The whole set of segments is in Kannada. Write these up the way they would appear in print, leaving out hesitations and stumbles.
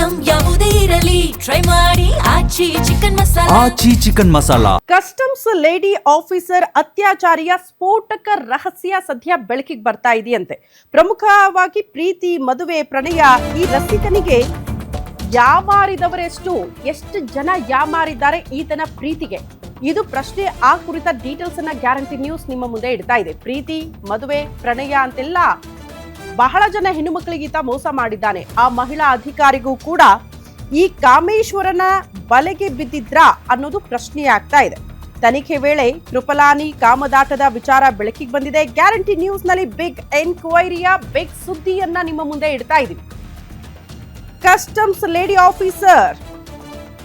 ಐಟಂ ಯಾವುದೇ ಇರಲಿ ಟ್ರೈ ಮಾಡಿ Aachi chicken masala. Customs lady officer ಅತ್ಯಾಚಾರಿಯ ಸ್ಫೋಟಕ ರಹಸ್ಯ ಸದ್ಯ ಬೆಳಕಿಗೆ ಬರ್ತಾ ಇದೆಯಂತೆ. ಪ್ರಮುಖವಾಗಿ ಪ್ರೀತಿ, ಮದುವೆ, ಪ್ರಣಯ ಈ ರಸಿಕನಿಗೆ ಯಾಮಾರಿದವರೆಷ್ಟು, ಎಷ್ಟು ಜನ ಯಾಮಾರಿದ್ದಾರೆ ಈತನ ಪ್ರೀತಿಗೆ? ಇದು ಪ್ರಶ್ನೆ. ಆ ಕುರಿತ ಡೀಟೇಲ್ಸ್ ಅನ್ನ ಗ್ಯಾರಂಟಿ ನ್ಯೂಸ್ ನಿಮ್ಮ ಮುಂದೆ ಇಡ್ತಾ ಇದೆ. ಪ್ರೀತಿ, ಮದುವೆ, ಪ್ರಣಯ ಅಂತೆಲ್ಲ ಬಹಳ ಜನ ಹೆಣ್ಣು ಮಕ್ಕಳಿಗೆ ಈತ ಮೋಸ ಮಾಡಿದ್ದಾನೆ. ಆ ಮಹಿಳಾ ಅಧಿಕಾರಿಗೂ ಕೂಡ ಈ ಕಾಮೇಶ್ವರನ ಬಲೆಗೆ ಬಿದ್ದಿದ್ರಾ ಅನ್ನೋದು ಪ್ರಶ್ನೆ ಆಗ್ತಾ ಇದೆ. ತನಿಖೆ ವೇಳೆ ಕೃಪಲಾನಿ ಕಾಮದಾಟದ ವಿಚಾರ ಬೆಳಕಿಗೆ ಬಂದಿದೆ. ಗ್ಯಾರಂಟಿ ನ್ಯೂಸ್ ನಲ್ಲಿ ಬಿಗ್ ಎನ್ಕ್ವೈರಿಯ ಬಿಗ್ ಸುದ್ದಿಯನ್ನ ನಿಮ್ಮ ಮುಂದೆ ಇಡ್ತಾ ಇದೀವಿ. ಕಸ್ಟಮ್ಸ್ ಲೇಡಿ ಆಫೀಸರ್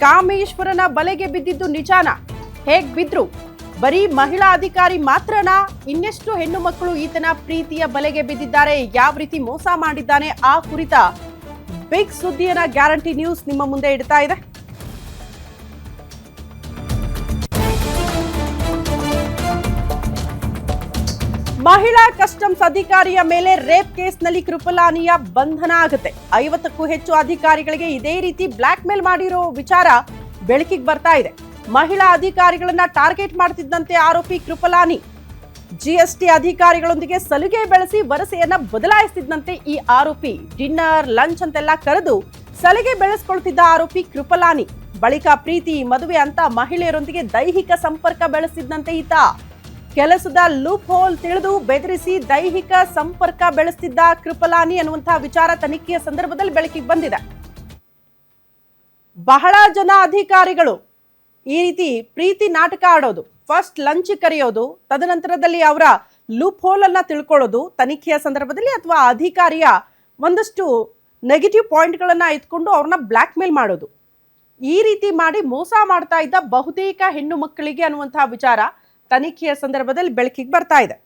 ಕಾಮೇಶ್ವರನ ಬಲೆಗೆ ಬಿದ್ದಿದ್ದು ನಿಜಾನ? ಹೇಗ್ ಬಿದ್ರು? ಬರೀ ಮಹಿಳಾ ಅಧಿಕಾರಿ ಮಾತ್ರನಾ? ಇನ್ನೆಷ್ಟು ಹೆಣ್ಣು ಮಕ್ಕಳು ಈತನ ಪ್ರೀತಿಯ ಬಲೆಗೆ ಬಿದ್ದಿದ್ದಾರೆ? ಯಾವ ರೀತಿ ಮೋಸ ಮಾಡಿದ್ದಾನೆ? ಆ ಕುರಿತ ಬಿಗ್ ಸುದ್ದಿಯನ್ನ ಗ್ಯಾರಂಟಿ ನ್ಯೂಸ್ ನಿಮ್ಮ ಮುಂದೆ ಇಡ್ತಾ ಇದೆ. ಮಹಿಳಾ ಕಸ್ಟಮ್ಸ್ ಅಧಿಕಾರಿಯ ಮೇಲೆ ರೇಪ್ ಕೇಸ್ನಲ್ಲಿ ಕೃಪಲಾನಿಯ ಬಂಧನ ಆಗುತ್ತೆ. 50ಕ್ಕೂ ಹೆಚ್ಚು ಅಧಿಕಾರಿಗಳಿಗೆ ಇದೇ ರೀತಿ ಬ್ಲಾಕ್ ಮೇಲ್ ಮಾಡಿರೋ ವಿಚಾರ ಬೆಳಕಿಗೆ ಬರ್ತಾ ಇದೆ. ಮಹಿಳಾ ಅಧಿಕಾರಿಗಳನ್ನ ಟಾರ್ಗೆಟ್ ಮಾಡ್ತಿದ್ದಂತೆ ಆರೋಪಿ ಕೃಪಲಾನಿ. ಜಿಎಸ್ಟಿ ಅಧಿಕಾರಿಗಳೊಂದಿಗೆ ಸಲುಗೆ ಬೆಳೆಸಿ ವರಸೆಯನ್ನ ಬದಲಾಯಿಸ್ತಿದ್ದಂತೆ ಈ ಆರೋಪಿ. ಡಿನ್ನರ್, ಲಂಚ್ ಅಂತೆಲ್ಲ ಕರೆದು ಸಲುಗೆ ಬೆಳೆಸ್ಕೊಳ್ತಿದ್ದ ಆರೋಪಿ ಕೃಪಲಾನಿ. ಬಳಿಕ ಪ್ರೀತಿ, ಮದುವೆ ಅಂತ ಮಹಿಳೆಯರೊಂದಿಗೆ ದೈಹಿಕ ಸಂಪರ್ಕ ಬೆಳೆಸಿದ್ದಂತೆ ಈತ. ಕೆಲಸದ ಲೂಪ್ ಹೋಲ್ ತಿಳಿದು ಬೆದರಿಸಿ ದೈಹಿಕ ಸಂಪರ್ಕ ಬೆಳೆಸ್ತಿದ್ದ ಕೃಪಲಾನಿ ಅನ್ನುವಂತಹ ವಿಚಾರ ತನಿಖೆಯ ಸಂದರ್ಭದಲ್ಲಿ ಬೆಳಕಿಗೆ ಬಂದಿದೆ. ಬಹಳ ಜನ ಅಧಿಕಾರಿಗಳು ಈ ರೀತಿ ಪ್ರೀತಿ ನಾಟಕ ಆಡೋದು, ಫಸ್ಟ್ ಲಂಚ್ ಕರೆಯೋದು, ತದನಂತರದಲ್ಲಿ ಅವರ ಲೂಪ್ ಹೋಲ್ ಅನ್ನ ತಿಳ್ಕೊಳ್ಳೋದು ತನಿಖೆಯ ಸಂದರ್ಭದಲ್ಲಿ, ಅಥವಾ ಅಧಿಕಾರಿಯ ಒಂದಷ್ಟು ನೆಗೆಟಿವ್ ಪಾಯಿಂಟ್ಗಳನ್ನ ಎತ್ಕೊಂಡು ಅವ್ರನ್ನ ಬ್ಲಾಕ್ ಮೇಲ್ ಮಾಡೋದು, ಈ ರೀತಿ ಮಾಡಿ ಮೋಸ ಮಾಡ್ತಾ ಇದ್ದ ಬಹುತೇಕ ಹೆಣ್ಣು ಮಕ್ಕಳಿಗೆ ಅನ್ನುವಂತಹ ವಿಚಾರ ತನಿಖೆಯ ಸಂದರ್ಭದಲ್ಲಿ ಬೆಳಕಿಗೆ ಬರ್ತಾ ಇದೆ.